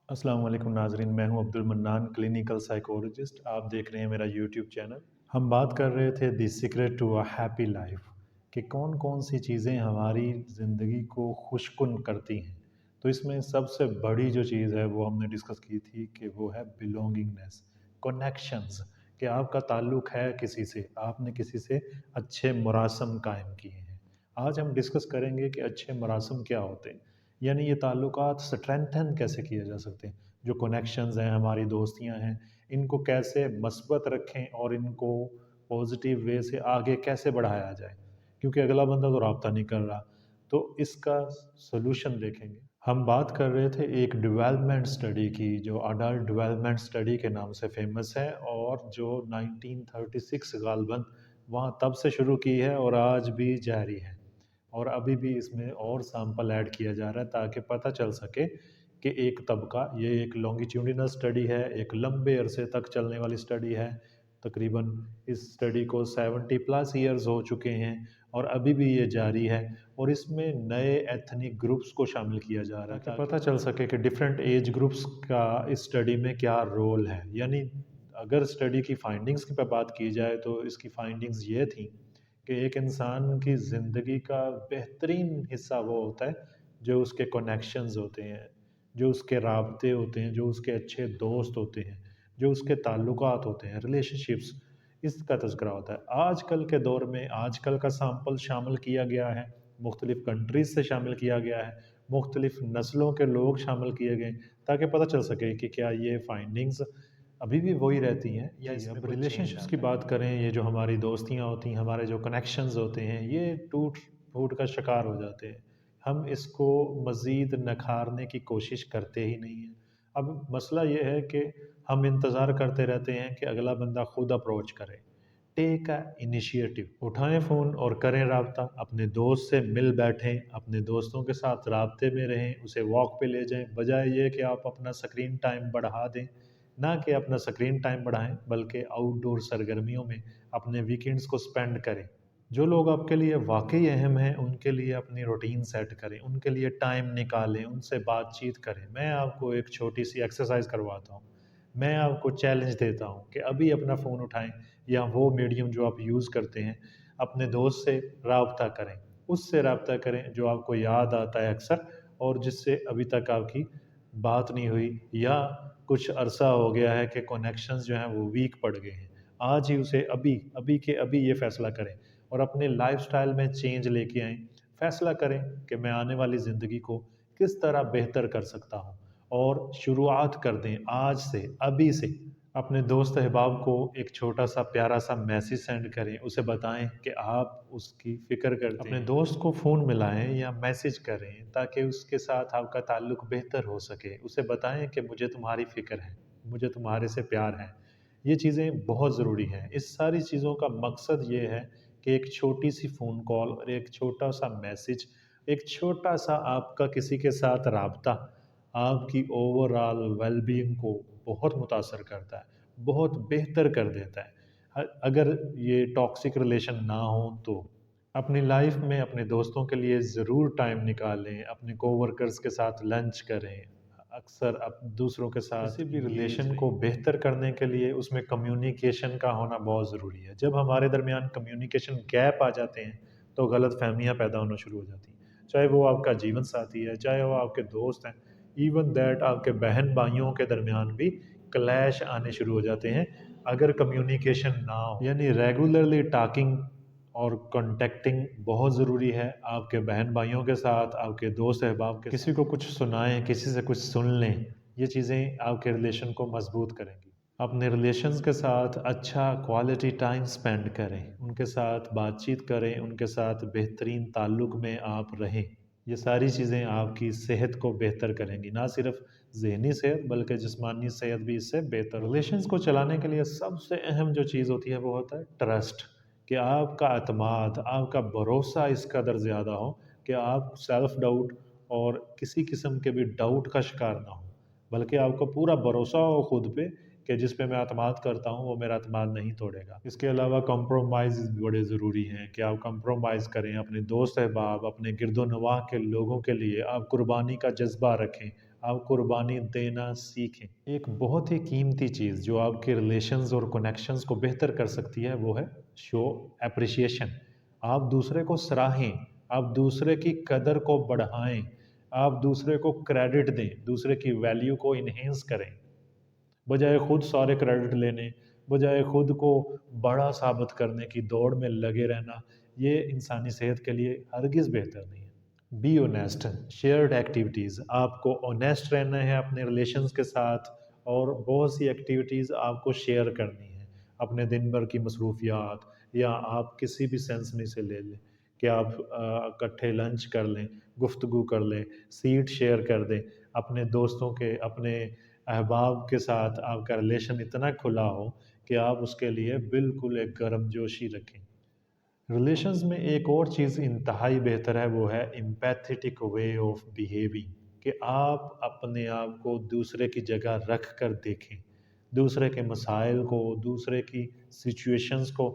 अस्सलाम वालेकुम नाज़रीन, मैं हूं अब्दुल मन्नान, क्लिनिकल साइकोलॉजिस्ट। आप देख रहे हैं मेरा यूट्यूब चैनल। हम बात कर रहे थे the secret to a happy life कि कौन-कौन सी चीज़ें हमारी ज़िंदगी को खुशकुन करती हैं। तो इसमें सबसे बड़ी जो चीज़ है वो हमने डिस्कस की थी कि वो है बिलॉन्गिंगनेस, कनेक्शंस, कि आपका ताल्लुक़ है किसी से, आपने किसी से अच्छे मुरासम कायम किए हैं। आज हम डिस्कस करेंगे कि अच्छे मुरासम क्या होते हैं, यानी ये ताल्लुकात स्ट्रेंथन कैसे किए जा सकते हैं। जो कनेक्शंस हैं, हमारी दोस्तियां हैं, इनको कैसे मस्बत रखें और इनको पॉजिटिव वे से आगे कैसे बढ़ाया जाए, क्योंकि अगला बंदा तो राब्ता नहीं कर रहा। तो इसका सॉल्यूशन देखेंगे। हम बात कर रहे थे एक डेवलपमेंट स्टडी की, जो अडल्ट डेवलपमेंट स्टडी के नाम से फेमस है और जो 1936 गालबन वहाँ तब से शुरू की है और आज भी जारी है। और अभी भी इसमें और सैंपल ऐड किया जा रहा है ताकि पता चल सके कि एक तबका, ये एक लॉन्गिट्यूडिनल स्टडी है, एक लंबे अरसे तक चलने वाली स्टडी है। तकरीबन इस स्टडी को 70 प्लस ईयर्स हो चुके हैं और अभी भी ये जारी है। और इसमें नए एथनिक ग्रुप्स को शामिल किया जा रहा है ताकि पता चल सके कि डिफरेंट एज ग्रुप्स का इस स्टडी में क्या रोल है। यानी अगर स्टडी की फाइंडिंग्स की पे बात की जाए तो इसकी फाइंडिंग्स ये थी कि एक इंसान की ज़िंदगी का बेहतरीन हिस्सा वो होता है जो उसके कनेक्शंस होते हैं, जो उसके राब्ते होते हैं, जो उसके अच्छे दोस्त होते हैं, जो उसके ताल्लुकात होते हैं, रिलेशनशिप्स, इसका तज़किरा होता है। आजकल के दौर में आजकल का सैंपल शामिल किया गया है, मुख्तलिफ़ कंट्रीज़ से शामिल किया गया है, मुख्तलिफ़ नस्लों के लोग शामिल किए गए ताकि पता चल सके कि क्या ये फाइंडिंग्स अभी भी वही रहती हैं या जी, इसमें अब कोई चेंज रिलेशनशिप्स की आता है। बात करें, ये जो हमारी दोस्तियाँ होती हैं, हमारे जो कनेक्शंस होते हैं, ये टूट-फूट का शिकार हो जाते हैं। हम इसको मज़ीद निखारने की कोशिश करते ही नहीं हैं। अब मसला ये है कि हम इंतज़ार करते रहते हैं कि अगला बंदा खुद अप्रोच करे। टेक अ इनिशिएटिव, उठाएँ फ़ोन और करें राब्ता, अपने दोस्त से मिल बैठें, अपने दोस्तों के साथ राब्ते में रहें, उसे वॉक पे ले जाएँ, बजाए ये कि आप अपना स्क्रीन टाइम बढ़ा दें। ना कि अपना स्क्रीन टाइम बढ़ाएँ, बल्कि आउटडोर सरगर्मियों में अपने वीकेंड्स को स्पेंड करें। जो लोग आपके लिए वाक़ई अहम हैं, उनके लिए अपनी रूटीन सेट करें, उनके लिए टाइम निकालें, उनसे बातचीत करें। मैं आपको एक छोटी-सी एक्सरसाइज़ करवाता हूँ। मैं आपको चैलेंज देता हूँ कि अभी अपना फ़ोन उठाएँ या वो मीडियम जो आप यूज़ करते हैं, अपने दोस्त से राब्ता करें। उससे राब्ता करें जो आपको याद आता है अक्सर और जिससे अभी तक आपकी बात नहीं हुई, या कुछ अरसा हो गया है कि कनेक्शंस जो हैं वो वीक पड़ गए हैं। आज ही उसे अभी, अभी के अभी ये फ़ैसला करें और अपने लाइफ़स्टाइल में चेंज लेके आएँ। फ़ैसला करें कि मैं आने वाली ज़िंदगी को किस तरह बेहतर कर सकता हूँ और शुरुआत कर दें आज से, अभी से। अपने दोस्त अहबाब को एक छोटा-सा प्यारा-सा मैसेज सेंड करें, उसे बताएँ कि आप उसकी फ़िक्र करते हैं। अपने दोस्त को फ़ोन मिलाएँ या मैसेज करें ताकि उसके साथ आपका ताल्लुक बेहतर हो सके। उसे बताएँ कि मुझे तुम्हारी फ़िक्र है, मुझे तुम्हारे से प्यार है। ये चीज़ें बहुत ज़रूरी हैं। इस सारी चीज़ों का मकसद ये है कि एक छोटी-सी फ़ोन कॉल और एक छोटा-सा मैसेज, एक छोटा-सा आपका किसी के साथ राब्ता, आपकी ओवरऑल वेल-बीइंग को बहुत मुतासर करता है, बहुत बेहतर कर देता है। अगर ये टॉक्सिक रिलेशन ना हो तो अपनी लाइफ में अपने दोस्तों के लिए ज़रूर टाइम निकालें, अपने कोवर्कर्स के साथ लंच करें, अक्सर दूसरों के साथ किसी भी रिलेशन को बेहतर करने के लिए उसमें कम्युनिकेशन का होना बहुत ज़रूरी है। जब हमारे दरमियान कम्युनिकेशन गैप आ जाते हैं, तो गलतफ़हमियाँ पैदा होना शुरू हो जाती हैं। चाहे वो आपका जीवन साथी है, चाहे वो आपके दोस्त हैं, इवन दैट आपके बहन-भाइयों के दरमियान भी क्लैश आने शुरू हो जाते हैं, अगर कम्युनिकेशन ना हो। यानी रेगुलरली टॉकिंग और कॉन्टैक्टिंग बहुत ज़रूरी है। आपके बहन-भाइयों के साथ, आपके दोस्त अहबाब के किसी को कुछ सुनाएँ, किसी से कुछ सुन लें, ये चीज़ें आपके रिलेशन को मज़बूत करेंगी। अपने रिलेशंस के साथ अच्छा क्वालिटी टाइम स्पेंड करें, उनके साथ बातचीत करें, उनके साथ बेहतरीन ताल्लुक में आप रहें। ये सारी चीज़ें आपकी सेहत को बेहतर करेंगी, ना सिर्फ़ ज़हनी सेहत बल्कि जिस्मानी सेहत भी इससे बेहतर होगी। रिलेशंस को चलाने के लिए सबसे अहम जो चीज़ होती है वो होता है ट्रस्ट, कि आपका एतमाद, आपका भरोसा इस कदर ज़्यादा हो कि आप सेल्फ डाउट और किसी किस्म के भी डाउट का शिकार ना हो, बल्कि आपको पूरा भरोसा हो खुद पे कि जिस पे मैं एतमाद करता हूँ वो मेरा एतमाद नहीं तोड़ेगा। इसके अलावा कॉम्प्रोमाइज़ बड़े ज़रूरी हैं कि आप कॉम्प्रोमाइज़ करें अपने दोस्त अहबाब, अपने गिरदो नवाह के लोगों के लिए आप कुर्बानी का जज़्बा रखें, آپ قربانی دینا سیکھیں۔ ایک بہت ہی قیمتی چیز جو آپ کے ریلیشنز اور کنیکشنز کو بہتر کر سکتی ہے وہ ہے شو اپریشیشن۔ آپ دوسرے کو سراہیں، آپ دوسرے کی قدر کو بڑھائیں، آپ دوسرے کو کریڈٹ دیں، دوسرے کی ویلیو کو انہینس کریں، بجائے خود سارے کریڈٹ لینے، بجائے خود کو بڑا ثابت کرنے کی دوڑ میں لگے رہنا، یہ انسانی صحت کے لیے ہرگز بہتر نہیں ہے۔ بی اونیسٹ، شیئرڈ ایکٹیویٹیز، آپ کو اونیسٹ رہنا ہے اپنے ریلیشنز کے ساتھ، اور بہت سی ایکٹیویٹیز آپ کو شیئر کرنی ہیں، اپنے دن بھر کی مصروفیات، یا آپ کسی بھی سینس میں سے لے لیں کہ آپ اکٹھے لنچ کر لیں، گفتگو کر لیں، سیٹ شیئر کر دیں، اپنے دوستوں کے، اپنے احباب کے ساتھ آپ کا ریلیشن اتنا کھلا ہو کہ آپ اس کے لیے بالکل ایک گرم جوشی رکھیں۔ ریلیشنز میں ایک اور چیز انتہائی بہتر ہے، وہ ہے امپیتھیٹک وے آف بیہیونگ، کہ آپ اپنے آپ کو دوسرے کی جگہ رکھ کر دیکھیں، دوسرے کے مسائل کو، دوسرے کی سچویشنز کو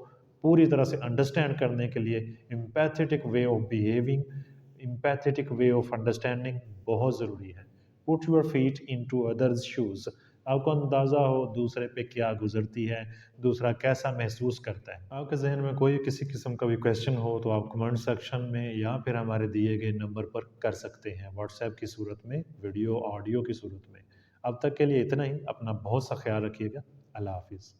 پوری طرح سے انڈرسٹینڈ کرنے کے لیے empathetic way of behaving, empathetic way of understanding بہت ضروری ہے۔ Put your feet into others shoes, آپ کو اندازہ ہو دوسرے پہ کیا گزرتی ہے، دوسرا کیسا محسوس کرتا ہے۔ آپ کے ذہن میں کوئی کسی قسم کا بھی کویشچن ہو تو آپ کمنٹ سیکشن میں یا پھر ہمارے دیے گئے نمبر پر کر سکتے ہیں، واٹس ایپ کی صورت میں، ویڈیو آڈیو کی صورت میں۔ اب تک کے لیے اتنا ہی، اپنا بہت سا خیال رکھیے گا۔ اللہ حافظ۔